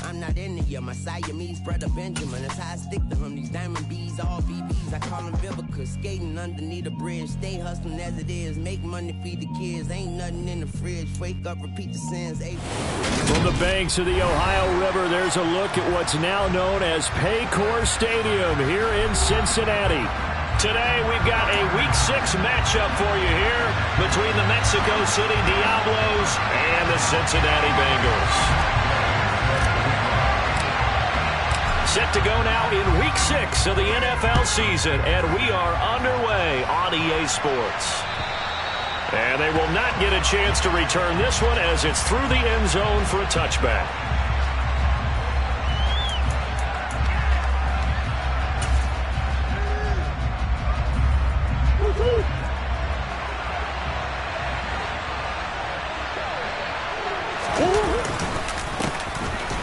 I'm not in it yet. My Siamese brother Benjamin. That's how I stick to him. These diamond bees, all BBs. I call them Vivica. Skating underneath the bridge. Stay hustling as it is. Make money, feed the kids. Ain't nothing in the fridge. Wake up, repeat the sins. From the banks of the Ohio River, there's a look at what's now known as Paycor Stadium here in Cincinnati. Today, we've got a Week 6 matchup for you here between the Mexico City Diabols and the Cincinnati Bengals. Set to go now in Week 6 of the NFL season, and we are underway on EA Sports. And they will not get a chance to return this one as it's through the end zone for a touchback.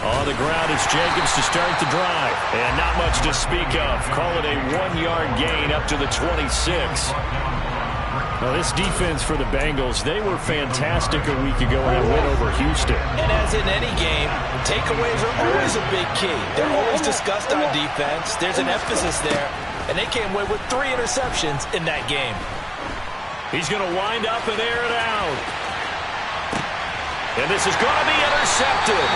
On the ground, it's Jacobs to start the drive. And not much to speak of. Call it a 1-yard gain up to the 26. Now, this defense for the Bengals, they were fantastic a week ago in a win over Houston. And as in any game, takeaways are always a big key. They're always discussed on defense. There's an emphasis there. And they came away with 3 interceptions in that game. He's going to wind up and air it out. And this is going to be intercepted.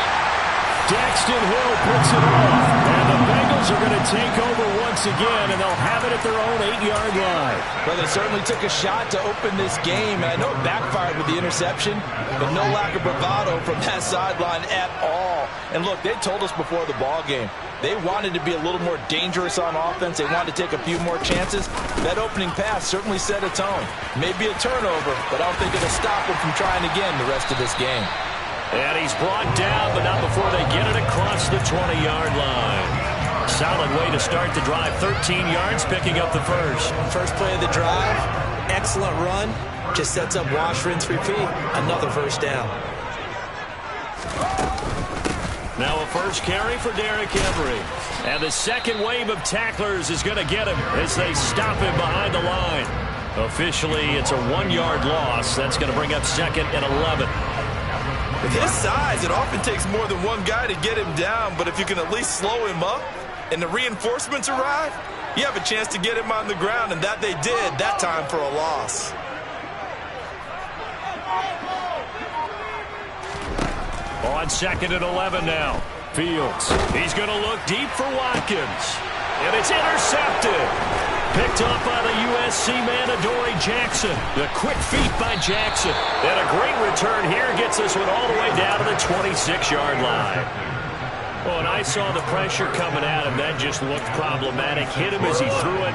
Daxton Hill picks it off. And the Bengals are going to take over once again, and they'll have it at their own 8-yard line. Well, they certainly took a shot to open this game, and I know it backfired with the interception, but no lack of bravado from that sideline at all. And look, they told us before the ball game, they wanted to be a little more dangerous on offense. They wanted to take a few more chances. That opening pass certainly set a tone. Maybe a turnover, but I don't think it'll stop them from trying again the rest of this game. And he's brought down, but not before they get it across the 20-yard line. Solid way to start the drive. 13 yards, picking up the first. First play of the drive, excellent run. Just sets up wash, rinse, repeat. Another first down. Now a first carry for Derrick Henry. And the second wave of tacklers is going to get him as they stop him behind the line. Officially, it's a 1-yard loss. That's going to bring up 2nd and 11. With his size, it often takes more than one guy to get him down, but if you can at least slow him up and the reinforcements arrive, you have a chance to get him on the ground, and that they did that time for a loss. On 2nd and 11 now. Fields. He's going to look deep for Watkins. And it's intercepted. Picked off by the USC man, Adoree Jackson. The quick feet by Jackson. And a great return here gets this one all the way down to the 26-yard line. Well, and I saw the pressure coming at him. That just looked problematic. Hit him as he threw it,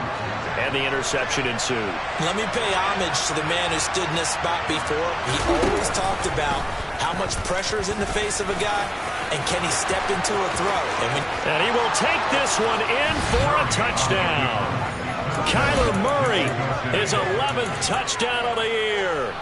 and the interception ensued. Let me pay homage to the man who stood in this spot before. He always talked about how much pressure is in the face of a guy, and can he step into a throw. And he will take this one in for a touchdown. Kyler Murray, his 11th touchdown of the year.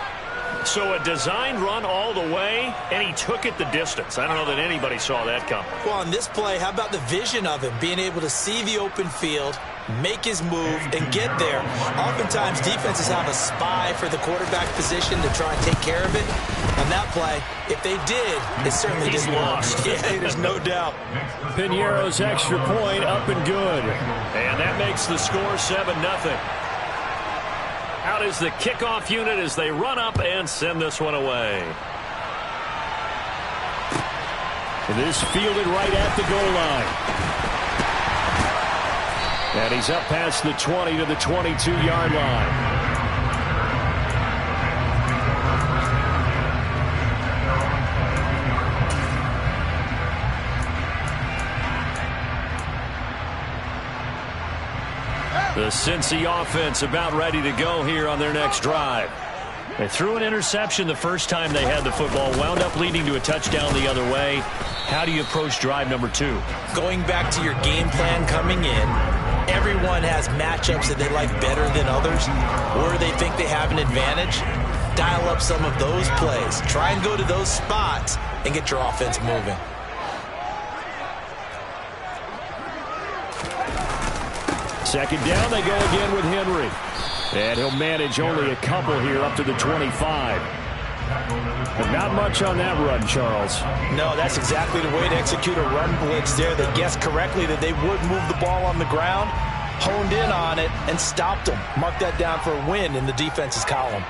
So a designed run all the way, and he took it the distance. I don't know that anybody saw that coming. Well, on this play, how about the vision of him, being able to see the open field, make his move, and get there. Oftentimes, defenses have a spy for the quarterback position to try and take care of it. On that play, if they did, it certainly didn't work. Yeah, there's no doubt. Piñeiro's extra point up and good. And that makes the score 7-0. Out is the kickoff unit as they run up and send this one away. It is fielded right at the goal line. And he's up past the 20 to the 22-yard line. The Cincy offense about ready to go here on their next drive. They threw an interception the first time they had the football, wound up leading to a touchdown the other way. How do you approach drive number 2? Going back to your game plan coming in, everyone has matchups that they like better than others, or they think they have an advantage. Dial up some of those plays. Try and go to those spots and get your offense moving. Second down, they go again with Henry. And he'll manage only a couple here up to the 25. But not much on that run, Charles. No, that's exactly the way to execute a run blitz there. They guessed correctly that they would move the ball on the ground, honed in on it, and stopped them. Mark that down for a win in the defense's column.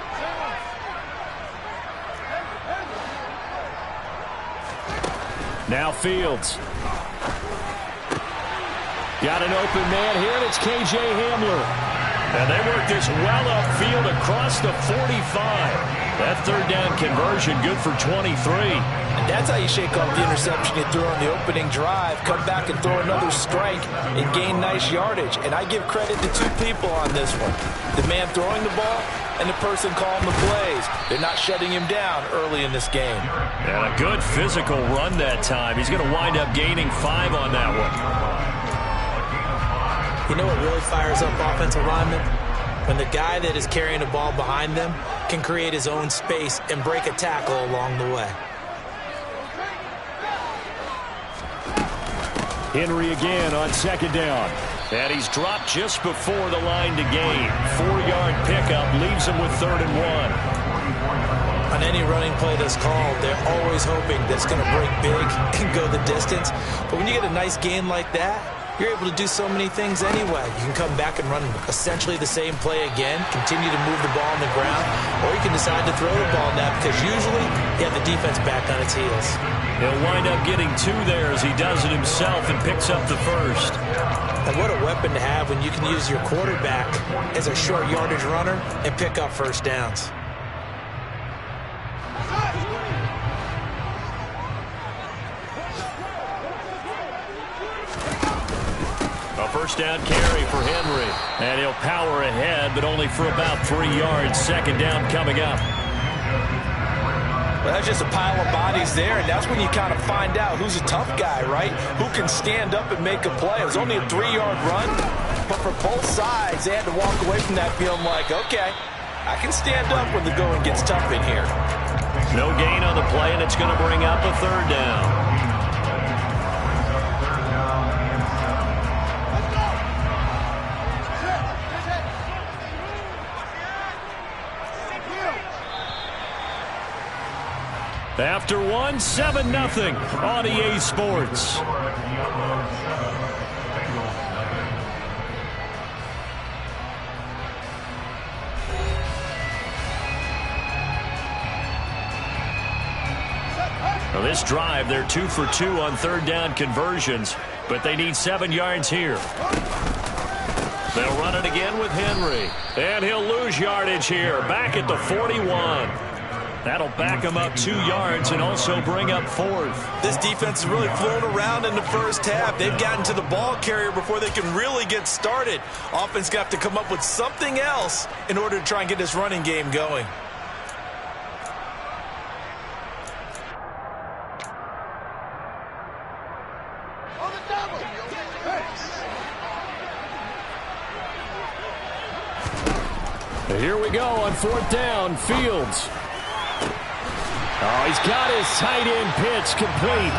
Now Fields. Got an open man here, and it's K.J. Hamler. And they work this well upfield across the 45. That third down conversion good for 23. And that's how you shake off the interception you threw on the opening drive. Come back and throw another strike and gain nice yardage. And I give credit to two people on this one. The man throwing the ball and the person calling the plays. They're not shutting him down early in this game. And a good physical run that time. He's going to wind up gaining 5 on that one. You know what really fires up offensive linemen? When the guy that is carrying the ball behind them can create his own space and break a tackle along the way. Henry again on second down. And he's dropped just before the line to gain. 4-yard pickup leaves him with 3rd and 1. On any running play that's called, they're always hoping that it's going to break big and go the distance. But when you get a nice gain like that, you're able to do so many things anyway. You can come back and run essentially the same play again, continue to move the ball on the ground, or you can decide to throw the ball now because usually you have the defense back on its heels. He'll wind up getting 2 there as he does it himself and picks up the first. And what a weapon to have when you can use your quarterback as a short yardage runner and pick up first downs. A first down carry for Henry. And he'll power ahead, but only for about 3 yards. Second down coming up. Well, that's just a pile of bodies there, and that's when you kind of find out who's a tough guy, right? Who can stand up and make a play. It was only a 3-yard run, but for both sides, they had to walk away from that feeling like, okay, I can stand up when the going gets tough in here. No gain on the play, and it's going to bring up a 3rd down. After 1, 7-0 on EA Sports. Now this drive, they're 2 for 2 on 3rd down conversions, but they need 7 yards here. They'll run it again with Henry, and he'll lose yardage here, back at the 41. That'll back him up 2 yards and also bring up 4th. This defense has really flown around in the first half. They've gotten to the ball carrier before they can really get started. Offense got to come up with something else in order to try and get this running game going. Here we go on 4th down. Fields. Oh, he's got his tight end pitch complete.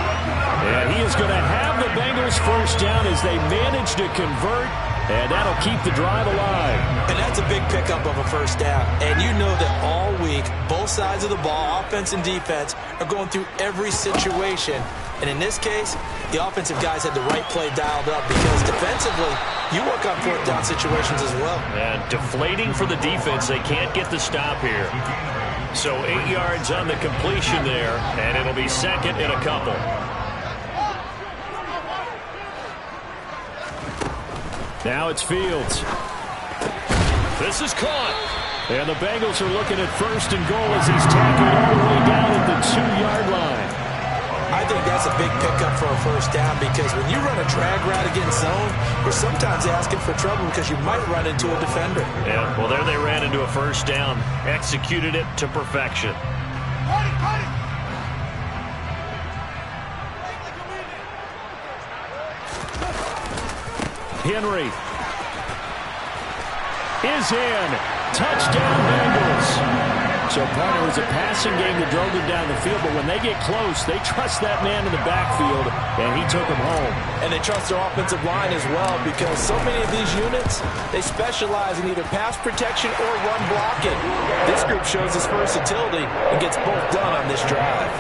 And he is going to have the Bengals first down as they manage to convert, and that'll keep the drive alive. And that's a big pickup of a first down. And you know that all week, both sides of the ball, offense and defense, are going through every situation. And in this case, the offensive guys had the right play dialed up because defensively, you work on 4th down situations as well. And deflating for the defense. They can't get the stop here. So 8 yards on the completion there, and it'll be 2nd and a couple. Now it's Fields. This is caught. And the Bengals are looking at 1st and goal as he's tackled all the way down at the 2-yard line. I think that's a big pickup for a first down because when you run a drag route against zone, you're sometimes asking for trouble because you might run into a defender. Yeah, well, there they ran into a first down. Executed it to perfection. Henry is in. Touchdown, Bengals. So, Pointer, was a passing game that drove them down the field, but when they get close, they trust that man in the backfield, and he took them home. And they trust their offensive line as well, because so many of these units, they specialize in either pass protection or run blocking. This group shows its versatility and gets both done on this drive.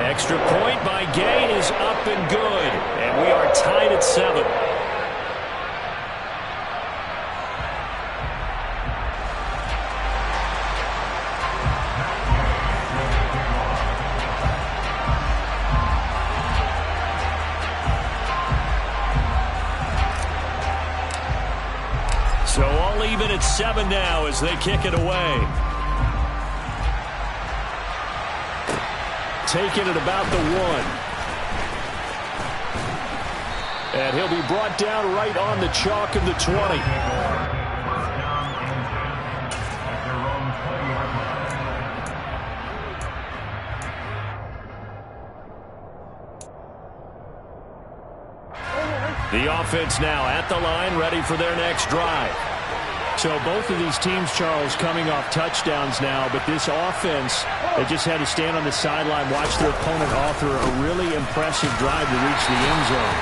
Extra point by Gay is up and good, and we are tied at 7. So all even at 7 now as they kick it away. Taking it about the 1. And he'll be brought down right on the chalk of the 20. The offense now at the line, ready for their next drive. So both of these teams, Charles, coming off touchdowns now, but this offense, they just had to stand on the sideline, watch their opponent author a really impressive drive to reach the end zone.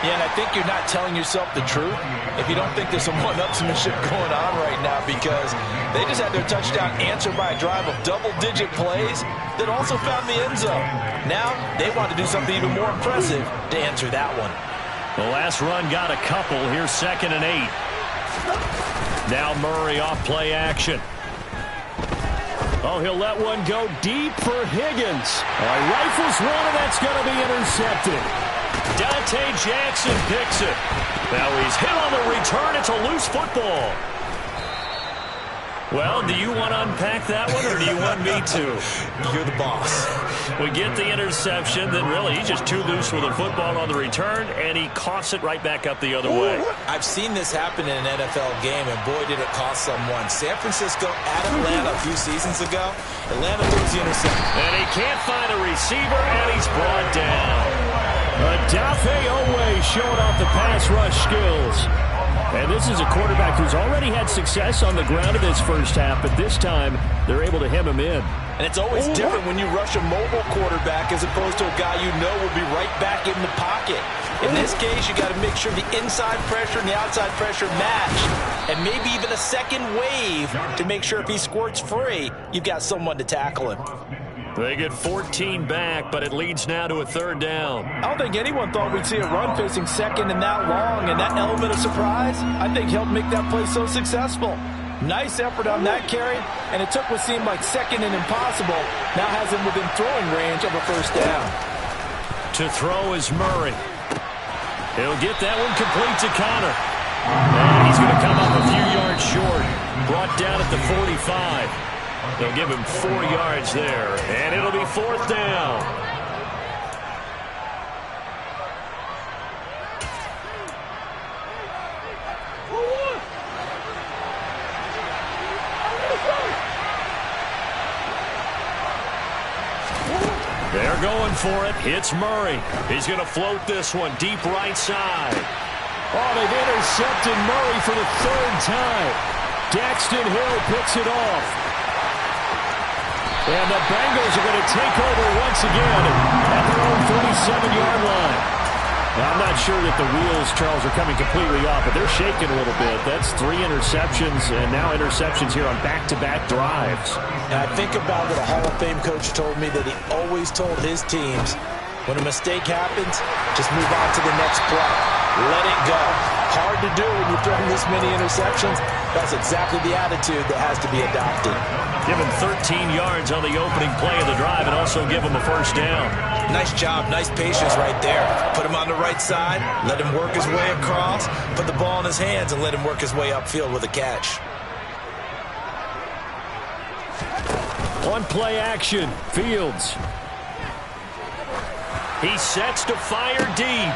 Yeah, and I think you're not telling yourself the truth if you don't think there's some one-upsmanship going on right now, because they just had their touchdown answered by a drive of double-digit plays that also found the end zone. Now they want to do something even more impressive to answer that one. The last run got a couple. Here's 2nd and 8. Now Murray off play action. Oh, he'll let one go deep for Higgins. Rifles one, and that's going to be intercepted. Dante Jackson picks it. Now he's hit on the return. It's a loose football. Well, do you want to unpack that one, or do you want me to? You're the boss. We get the interception, then really he's just too loose with the football on the return, and he coughs it right back up the other way. I've seen this happen in an NFL game, and boy, did it cost someone. San Francisco at Atlanta a few seasons ago. Atlanta throws the interception. And he can't find a receiver, and he's brought down. Adafe Owe showing off the pass rush skills. And this is a quarterback who's already had success on the ground in this first half, but this time they're able to hem him in. And it's always different when you rush a mobile quarterback as opposed to a guy you know will be right back in the pocket. In this case, you got to make sure the inside pressure and the outside pressure match, and maybe even a second wave to make sure if he squirts free, you've got someone to tackle him. They get 14 back, but it leads now to a 3rd down. I don't think anyone thought we'd see a run facing 2nd and that long, and that element of surprise, I think, helped make that play so successful. Nice effort on that carry, and it took what seemed like 2nd and impossible, now has him within throwing range of a 1st down. To throw is Murray. He'll get that one complete to Connor. And he's going to come up a few yards short. Brought down at the 45. They'll give him 4 yards there, and it'll be 4th down. They're going for it. It's Murray. He's going to float this one deep right side. Oh, they've intercepted Murray for the 3rd time. Daxton Hill picks it off. And the Bengals are going to take over once again at their own 37-yard line. Now, I'm not sure that the wheels, Charles, are coming completely off, but they're shaking a little bit. That's 3 interceptions, and now interceptions here on back-to-back drives. And I think about what a Hall of Fame coach told me, that he always told his teams, when a mistake happens, just move on to the next play. Let it go. Hard to do when you've thrown this many interceptions. That's exactly the attitude that has to be adopted. Give him 13 yards on the opening play of the drive and also give him a 1st down. Nice job. Nice patience right there. Put him on the right side. Let him work his way across. Put the ball in his hands and let him work his way upfield with a catch. On play action, Fields. He sets to fire deep.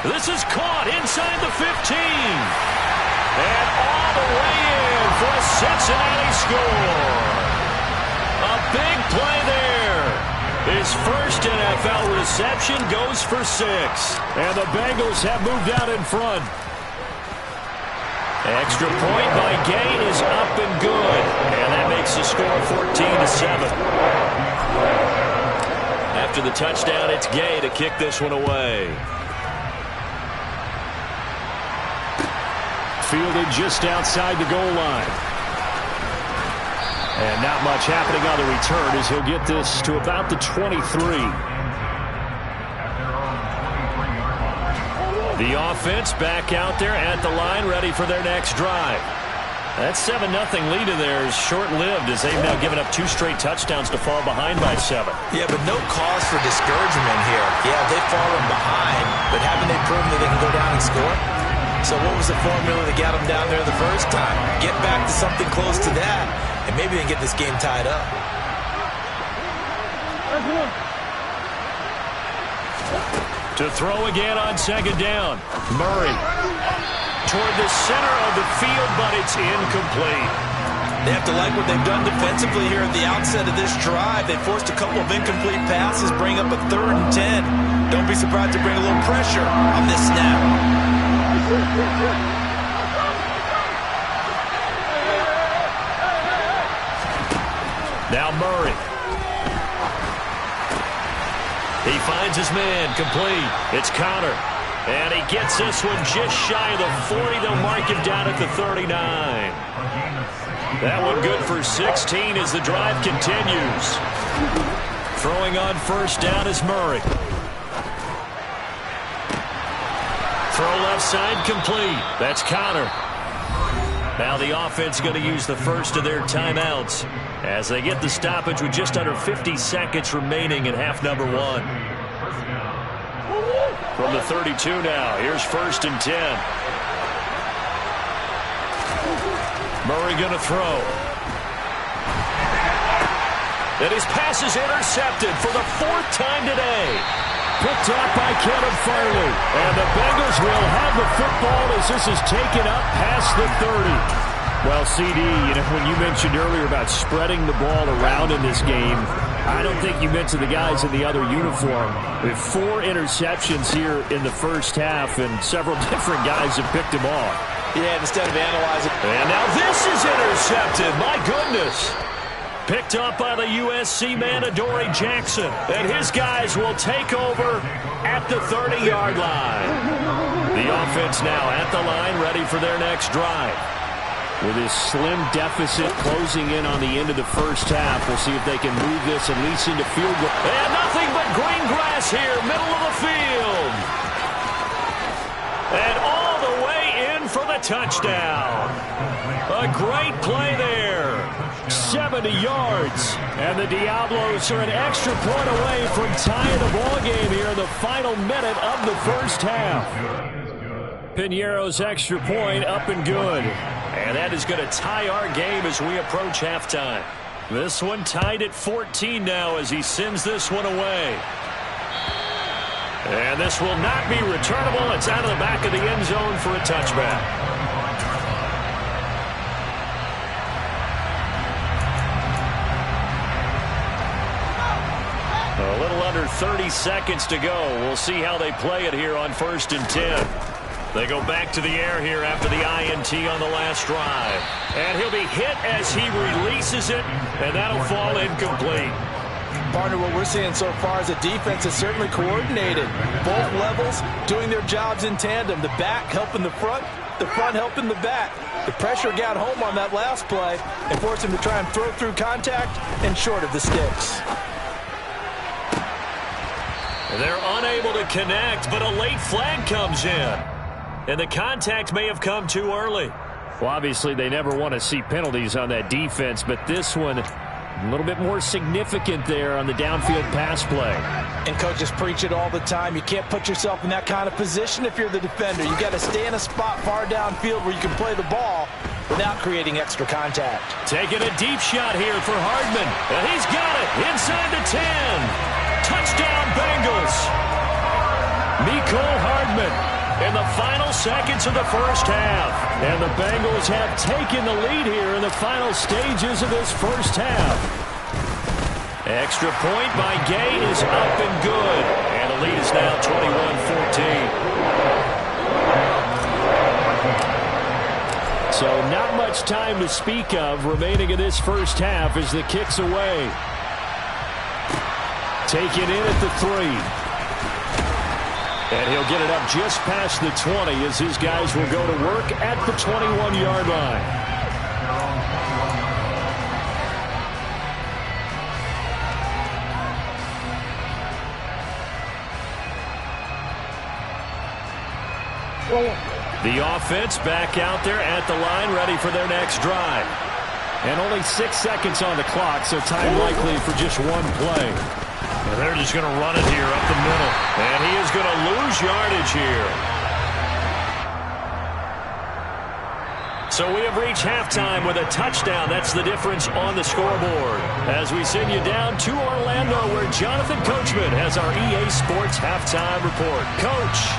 This is caught inside the 15. And all the way in for a Cincinnati score. A big play there. His first NFL reception goes for 6. And the Bengals have moved out in front. Extra point by Gay is up and good. And that makes the score 14-7. After the touchdown, it's Gay to kick this one away. Fielded just outside the goal line. And not much happening on the return as he'll get this to about the 23. The offense back out there at the line, ready for their next drive. That 7-0 lead of theirs short-lived as they've now given up 2 straight touchdowns to fall behind by 7. Yeah, but no cause for discouragement here. Yeah, they've fallen behind, but haven't they proven that they can go down and score? So what was the formula that got them down there the first time? Get back to something close to that, and maybe they can get this game tied up. To throw again on second down. Murray toward the center of the field, but it's incomplete. They have to like what they've done defensively here at the outset of this drive. They forced a couple of incomplete passes, bring up a 3rd and 10. Don't be surprised to bring a little pressure on this snap. Now Murray. He finds his man, complete. It's Connor. And he gets this one just shy of the 40. They'll mark him down at the 39. That one good for 16 as the drive continues. Throwing on first down is Murray. Throw left side, complete. That's Connor. Now the offense going to use the first of their timeouts as they get the stoppage with just under 50 seconds remaining in half number 1. From the 32 now, here's 1st and 10. Murray going to throw. And his pass is intercepted for the 4th time today. Picked up by Kevin Farley. And the Bengals will have the football as this is taken up past the 30. Well, CD, when you mentioned earlier about spreading the ball around in this game, I don't think you mentioned the guys in the other uniform. We have 4 interceptions here in the first half, and several different guys have picked them off. Yeah, instead of analyzing. And now this is intercepted. My goodness. Picked up by the USC man, Adoree Jackson. And his guys will take over at the 30-yard line. The offense now at the line, ready for their next drive. With his slim deficit closing in on the end of the first half, we'll see if they can move this at least into field goal. And nothing but green grass here, middle of the field. And all the way in for the touchdown. A great play there. 70 yards. And the Diabols are an extra point away from tying the ball game here in the final minute of the first half. Pinheiro's extra point up and good. And that is going to tie our game as we approach halftime. This one tied at 14 now as he sends this one away. And this will not be returnable. It's out of the back of the end zone for a touchback. A little under 30 seconds to go. We'll see how they play it here on 1st and 10. They go back to the air here after the INT on the last drive. And he'll be hit as he releases it, and that'll fall incomplete. Partner, what we're seeing so far is the defense is certainly coordinated. Both levels doing their jobs in tandem. The back helping the front helping the back. The pressure got home on that last play and forced him to try and throw through contact and short of the sticks. They're unable to connect, but a late flag comes in. And the contact may have come too early. Well, obviously, they never want to see penalties on that defense, but this one a little bit more significant there on the downfield pass play. And coaches preach it all the time. You can't put yourself in that kind of position if you're the defender. You got to stay in a spot far downfield where you can play the ball without creating extra contact. Taking a deep shot here for Hardman. And he's got it inside the 10. Touchdown, Bengals. Mecole Hardman in the final seconds of the first half. And the Bengals have taken the lead here in the final stages of this first half. Extra point by Gay is up and good. And the lead is now 21-14. much time to speak of remaining in this first half as the kick's away. Taken in at the 3. And he'll get it up just past the 20 as his guys will go to work at the 21-yard line. The offense back out there at the line, ready for their next drive. And only 6 seconds on the clock, so time likely for just one play. And they're just going to run it here up the middle. And he is going to lose yardage here. So we have reached halftime with a touchdown. That's the difference on the scoreboard. As we send you down to Orlando, where Jonathan Coachman has our EA Sports halftime report. Coach.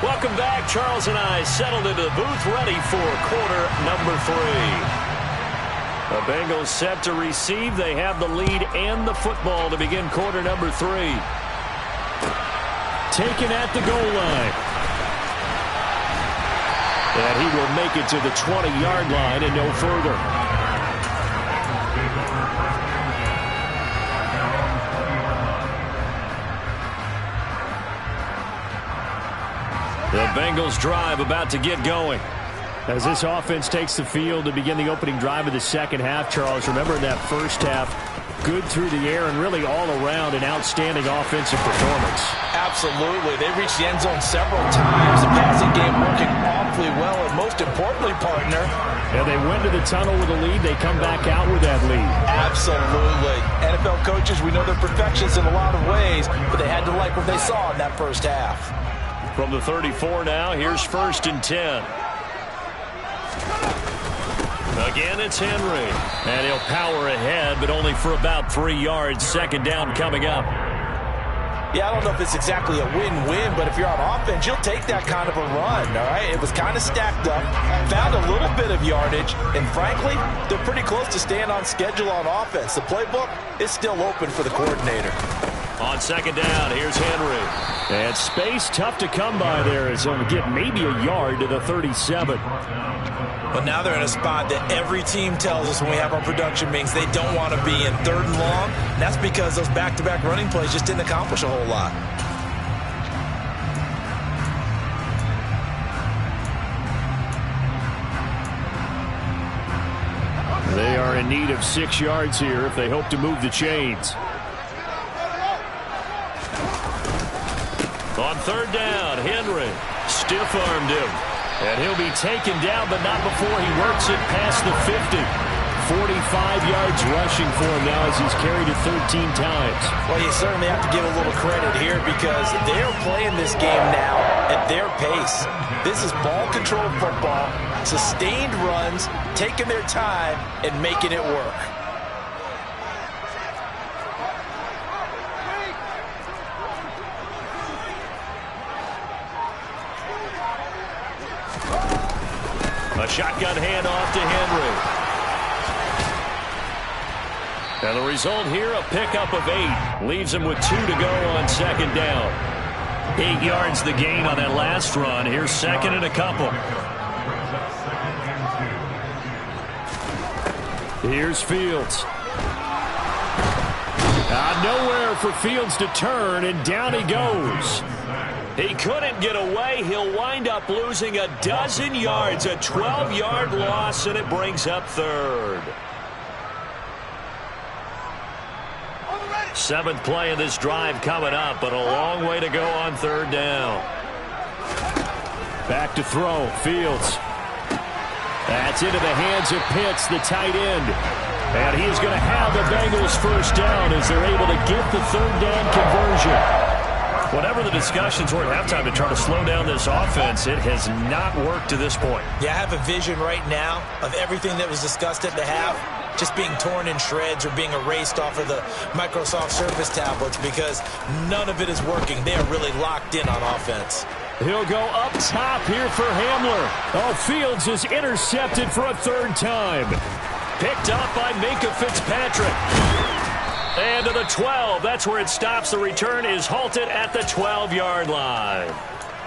Welcome back. Charles and I settled into the booth, ready for quarter number 3. The Bengals set to receive. They have the lead and the football to begin quarter number 3. Taken at the goal line. And he will make it to the 20-yard line and no further. The Bengals drive about to get going. As this offense takes the field to begin the opening drive of the second half, Charles, remember in that first half, good through the air and really all around an outstanding offensive performance. Absolutely. They reached the end zone several times. The passing game working awfully well, and most importantly, partner. Yeah, they went to the tunnel with a lead. They come back out with that lead. Absolutely. NFL coaches, we know they're perfectionists in a lot of ways, but they had to like what they saw in that first half. From the 34 now, here's 1st and 10. Again, it's Henry. And he'll power ahead, but only for about 3 yards. Second down coming up. Yeah, I don't know if it's exactly a win-win, but if you're on offense, you'll take that kind of a run, all right? It was kind of stacked up, found a little bit of yardage, and frankly, they're pretty close to staying on schedule on offense. The playbook is still open for the coordinator. On second down, here's Henry. And space tough to come by there as he'll get maybe a yard to the 37. But now they're in a spot that every team tells us when we have our production meetings they don't want to be in, 3rd and long. And that's because those back-to-back running plays just didn't accomplish a whole lot. They are in need of 6 yards here if they hope to move the chains. On 3rd down, Henry stiff-armed him. And he'll be taken down, but not before he works it past the 50. 45 yards rushing for him now as he's carried it 13 times. Well, you certainly have to give a little credit here because they're playing this game now at their pace. This is ball-controlled football, sustained runs, taking their time, and making it work. A shotgun handoff to Henry. And the result here, a pickup of 8. Leaves him with 2 to go on second down. 8 yards the gain on that last run. Here's 2nd and a couple. Here's Fields. Nowhere for Fields to turn, and down he goes. He couldn't get away. He'll wind up losing a dozen yards, a 12-yard loss, and it brings up 3rd. 7th play of this drive coming up, but a long way to go on 3rd down. Back to throw, Fields. That's into the hands of Pitts, the tight end. And he's going to have the Bengals first down as they're able to get the 3rd down conversion. Whatever the discussions were at halftime to try to slow down this offense, it has not worked to this point. Yeah, I have a vision right now of everything that was discussed at the half just being torn in shreds or being erased off of the Microsoft Surface tablets because none of it is working. They are really locked in on offense. He'll go up top here for Hamler. Oh, Fields is intercepted for a 3rd time. Picked up by Minkah Fitzpatrick. And to the 12. That's where it stops. The return is halted at the 12-yard line.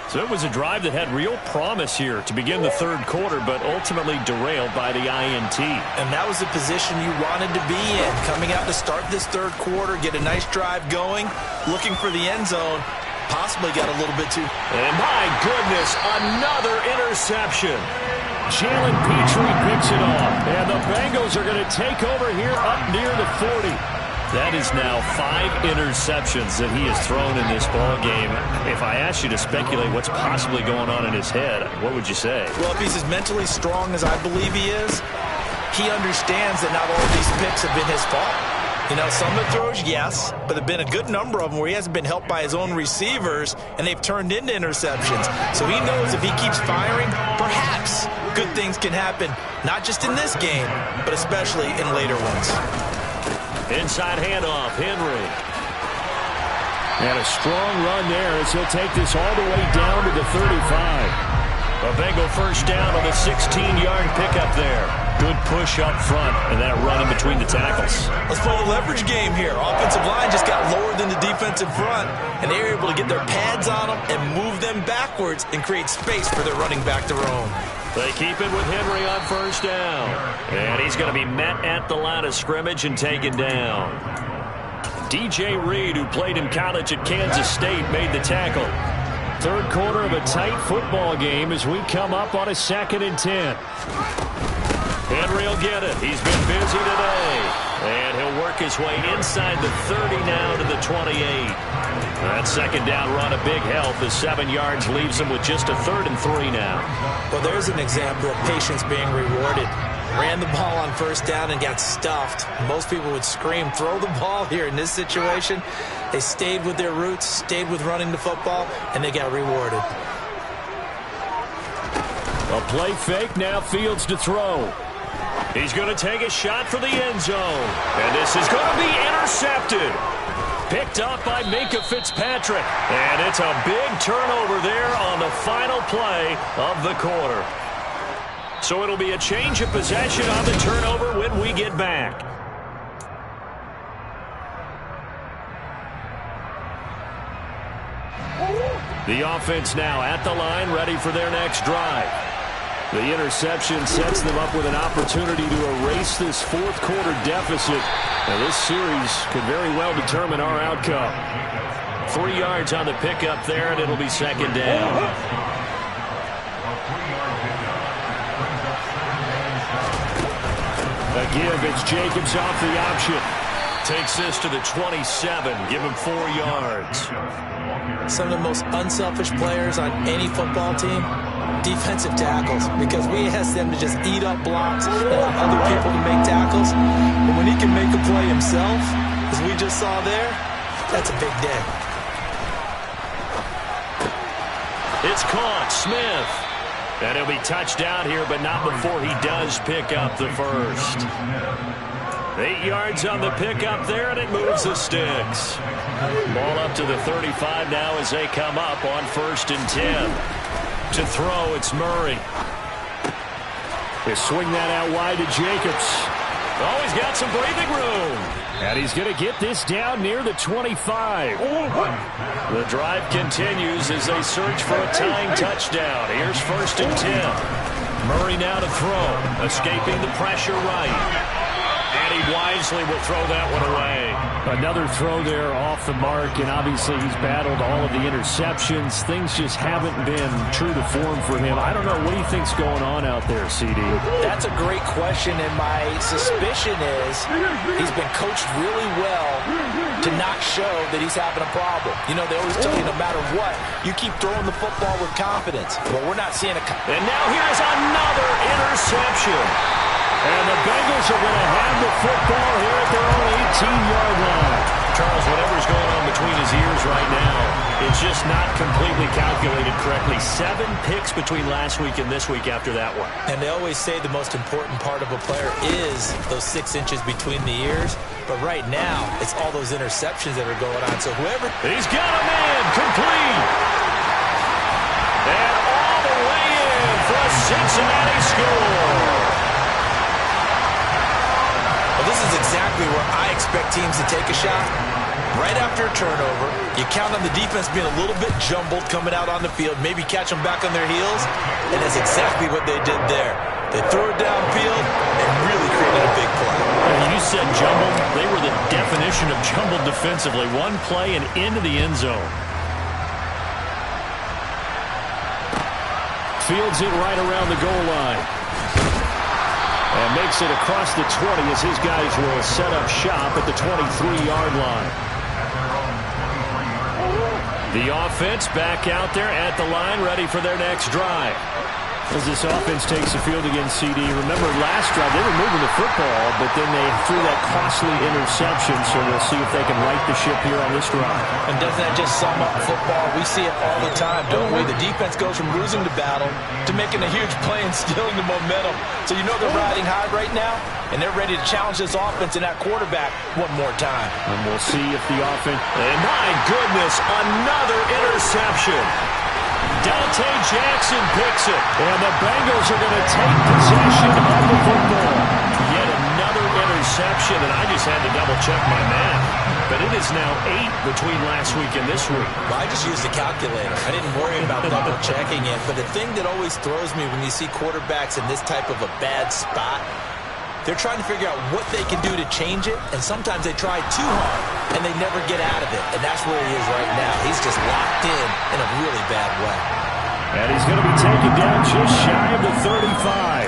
So it was a drive that had real promise here to begin the third quarter, but ultimately derailed by the INT. And that was the position you wanted to be in. Coming out to start this third quarter, get a nice drive going, looking for the end zone. Possibly got a little bit too. And my goodness, another interception. Jalen Petrie picks it off. And the Bengals are going to take over here up near the 40. That is now 5 interceptions that he has thrown in this ball game. If I asked you to speculate what's possibly going on in his head, what would you say? Well, if he's as mentally strong as I believe he is, he understands that not all of these picks have been his fault. You know, some of the throws, yes, but there have been a good number of them where he hasn't been helped by his own receivers, and they've turned into interceptions. So he knows if he keeps firing, perhaps good things can happen, not just in this game, but especially in later ones. Inside handoff, Henry. And a strong run there as he'll take this all the way down to the 35. A Bengal first down on the 16-yard pickup there. Good push up front and that run in between the tackles. Let's play the leverage game here. Offensive line just got lower than the defensive front, and they were able to get their pads on them and move them backwards and create space for their running back to roam. They keep it with Henry on first down. And he's going to be met at the line of scrimmage and taken down. DJ Reed, who played in college at Kansas State, made the tackle. Third quarter of a tight football game as we come up on a 2nd and 10. Henry will get it. He's been busy today. And he'll work his way inside the 30 now to the 28. That second down run a big help as 7 yards leaves him with just a 3rd and 3 now. Well, there's an example of patience being rewarded. Ran the ball on first down and got stuffed. Most people would scream, throw the ball here in this situation. They stayed with their roots, stayed with running the football, and they got rewarded. A play fake, now Fields to throw. He's going to take a shot for the end zone. And this is going to be intercepted. Picked up by Minkah Fitzpatrick. And it's a big turnover there on the final play of the quarter. So it'll be a change of possession on the turnover when we get back. The offense now at the line, ready for their next drive. The interception sets them up with an opportunity to erase this fourth quarter deficit. Now this series could very well determine our outcome. 3 yards on the pickup there, and it'll be second down. A give, it's Jacobs off the option. Takes this to the 27, give him 4 yards. Some of the most unselfish players on any football team, defensive tackles, because we ask them to just eat up blocks and allow other people to make tackles. But when he can make a play himself, as we just saw there, that's a big day. It's caught, Smith. And he'll be touched down here, but not before he does pick up the first. 8 yards on the pickup there, and it moves the sticks. Ball up to the 35 now as they come up on 1st and 10. To throw, it's Murray. They swing that out wide to Jacobs. Oh, he's got some breathing room. And he's going to get this down near the 25. The drive continues as they search for a tying touchdown. Here's 1st and 10. Murray now to throw, escaping the pressure right. And he wisely will throw that one away. Another throw there off the mark, and obviously he's battled all of the interceptions. Things just haven't been true to form for him. I don't know. What do you think's going on out there, CD? That's a great question, and my suspicion is he's been coached really well to not show that he's having a problem. You know, they always tell you no matter what, you keep throwing the football with confidence. But we're not seeing a... And now here's another interception. And the Bengals are going to have the football here at their own 18-yard line. Charles, whatever's going on between his ears right now, it's just not completely calculated correctly. 7 picks between last week and this week after that one. And they always say the most important part of a player is those 6 inches between the ears. But right now, it's all those interceptions that are going on. So whoever... He's got a man complete. And all the way in for a Cincinnati score. to take a shot, right after a turnover, you count on the defense being a little bit jumbled coming out on the field, maybe catch them back on their heels, and that's exactly what they did there. They threw it downfield and really created a big play. And you said jumbled. They were the definition of jumbled defensively. One play and into the end zone. Fields it right around the goal line. And makes it across the 20 as his guys will set up shop at the 23-yard line. The offense back out there at the line, ready for their next drive. As this offense takes the field against CD, remember last drive they were moving the football, but then they threw that costly interception, so we'll see if they can right the ship here on this drive. And doesn't that just sum up football? We see it all the time, don't we? The defense goes from losing the battle to making a huge play and stealing the momentum. So you know they're riding high right now, and they're ready to challenge this offense and that quarterback one more time. And we'll see if the offense... And my goodness, another interception. Dante Jackson picks it, and the Bengals are going to take possession of the football. Yet another interception, and I just had to double-check my math. But it is now 8 between last week and this week. Well, I just used a calculator. I didn't worry about double-checking it. But the thing that always throws me when you see quarterbacks in this type of a bad spot, they're trying to figure out what they can do to change it, and sometimes they try too hard, and they never get out of it. And that's where he is right now. He's just locked in a really bad way. And he's going to be taken down just shy of the 35.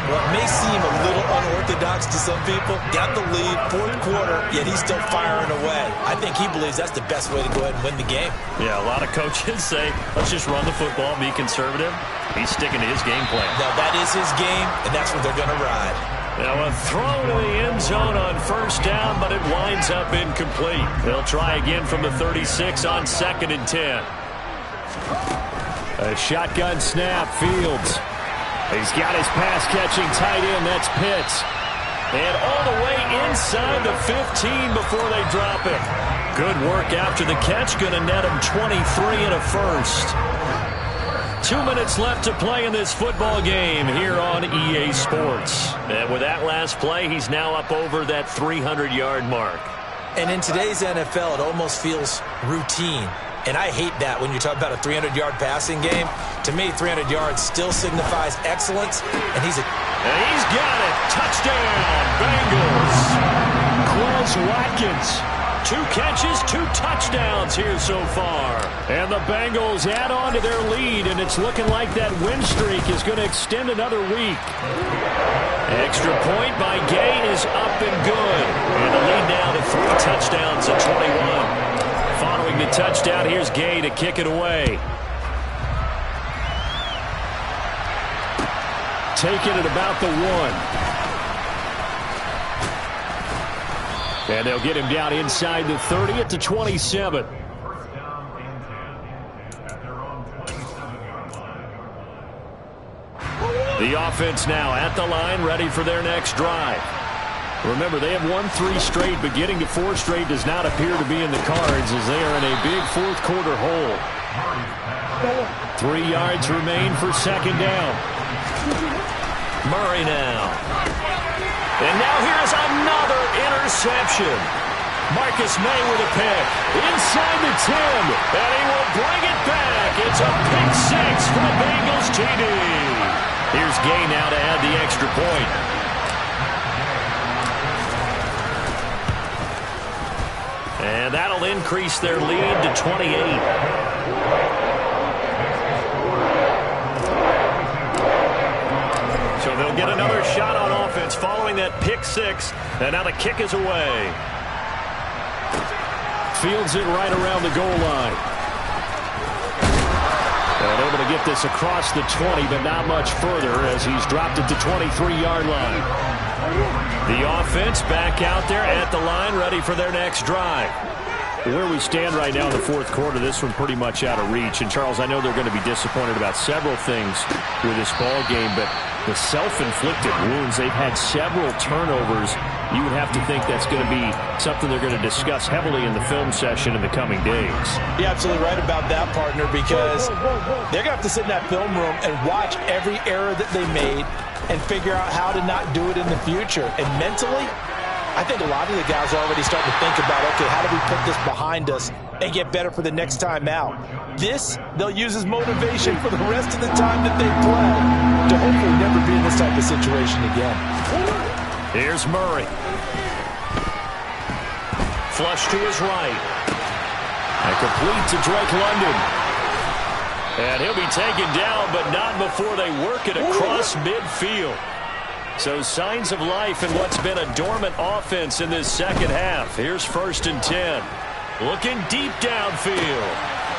Well, it may seem a little unorthodox to some people. Got the lead, fourth quarter, yet he's still firing away. I think he believes that's the best way to go ahead and win the game. Yeah, a lot of coaches say, let's just run the football, be conservative. He's sticking to his game plan. Now, that is his game, and that's what they're going to ride. Now, a throw to the end zone on first down, but it winds up incomplete. They'll try again from the 36 on 2nd and 10. A shotgun snap, Fields. He's got his pass-catching tight end, that's Pitts. And all the way inside the 15 before they drop him. Good work after the catch, going to net him 23 and a first. 2 minutes left to play in this football game here on EA Sports. And with that last play, he's now up over that 300-yard mark. And in today's NFL, it almost feels routine. And I hate that when you talk about a 300-yard passing game. To me, 300 yards still signifies excellence, and he's got it. Touchdown, Bengals. Quez Watkins. 2 catches, 2 touchdowns here so far. And the Bengals add on to their lead, and it's looking like that win streak is going to extend another week. Extra point by Gay is up and good. And the lead now to 3 touchdowns at 21. Following the touchdown, here's Gay to kick it away. Taken at about the 1. And they'll get him down inside the 30 at the 27. The offense now at the line, ready for their next drive. Remember, they have won 3 straight, but getting to 4 straight does not appear to be in the cards as they are in a big fourth quarter hole. 3 yards remain for 2nd down. Murray now. And now here's another interception. Marcus May with a pick. Inside the 10. And he will bring it back. It's a pick 6 for the Bengals TD. Here's Gay now to add the extra point. And that'll increase their lead to 28. So they'll get another shot on offense following that pick 6. And now the kick is away. Fields it right around the goal line. And able to get this across the 20, but not much further as he's dropped it to 23-yard line. The offense back out there at the line, ready for their next drive. Where we stand right now in the fourth quarter, this one pretty much out of reach. And, Charles, I know they're going to be disappointed about several things with this ball game, but the self-inflicted wounds, they've had several turnovers. You would have to think that's going to be something they're going to discuss heavily in the film session in the coming days. You're absolutely right about that, partner, because they're going to have to sit in that film room and watch every error that they made and figure out how to not do it in the future. And mentally, I think a lot of the guys are already starting to think about, okay, how do we put this behind us and get better for the next time out? This, they'll use as motivation for the rest of the time that they play to hopefully never be in this type of situation again. Here's Murray. Flush to his right. And complete to Drake London. And he'll be taken down, but not before they work it across midfield. So signs of life in what's been a dormant offense in this second half. Here's 1st and 10. Looking deep downfield.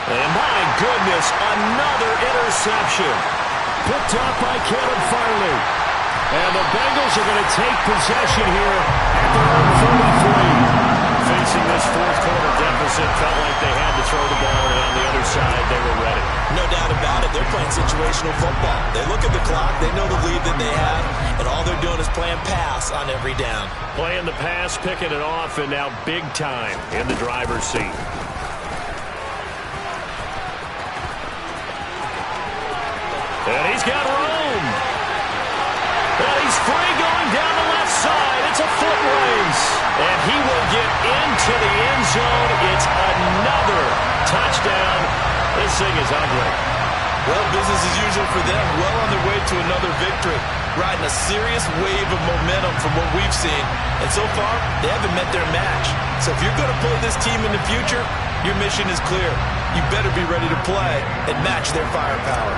And my goodness, another interception. Picked up by Caleb Farley. And the Bengals are going to take possession here at their own 43. Facing this fourth quarter deficit, felt like they had to throw the ball, and on the other side, they were ready. No doubt about it. They're playing situational football. They look at the clock, they know the lead that they have, and all they're doing is playing pass on every down. Playing the pass, picking it off, and now big time in the driver's seat. And he's got room. And he's free going down the left side. It's a foot race. And he will get into the end zone. It's another touchdown. This thing is ugly. Well, business as usual for them. Well on their way to another victory. Riding a serious wave of momentum from what we've seen. And so far, they haven't met their match. So if you're going to play this team in the future, your mission is clear. You better be ready to play and match their firepower.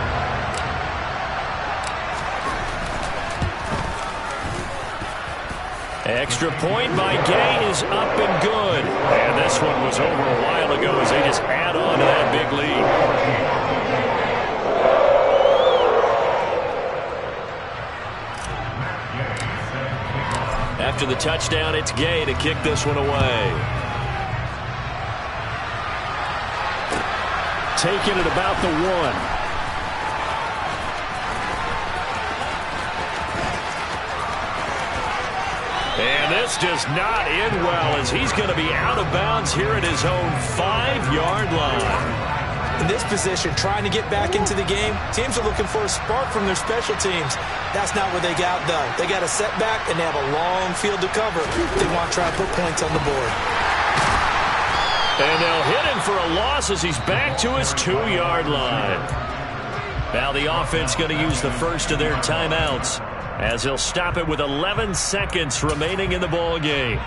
Extra point by Gay is up and good. And this one was over a while ago as they just add on to that big lead. After the touchdown, it's Gay to kick this one away. Taking it about the 1. And this does not end well as he's going to be out of bounds here at his own 5-yard line. In this position, trying to get back into the game, teams are looking for a spark from their special teams. That's not what they got, though. They got a setback, and they have a long field to cover. They want to try and put points on the board. And they'll hit him for a loss as he's back to his 2-yard line. Now the offense going to use the first of their timeouts, as he'll stop it with 11 seconds remaining in the ball game.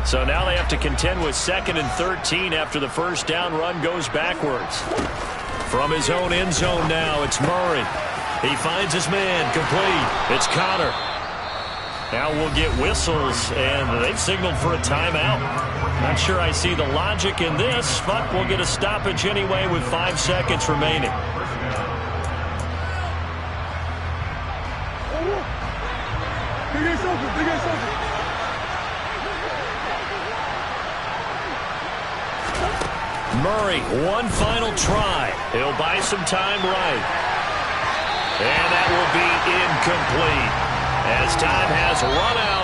So now they have to contend with 2nd and 13 after the first down run goes backwards. From his own end zone now, it's Murray. He finds his man, complete. It's Connor. Now we'll get whistles, and they've signaled for a timeout. Not sure I see the logic in this, but we'll get a stoppage anyway with 5 seconds remaining. Murray, one final try. He'll buy some time right. And that will be incomplete, as time has run out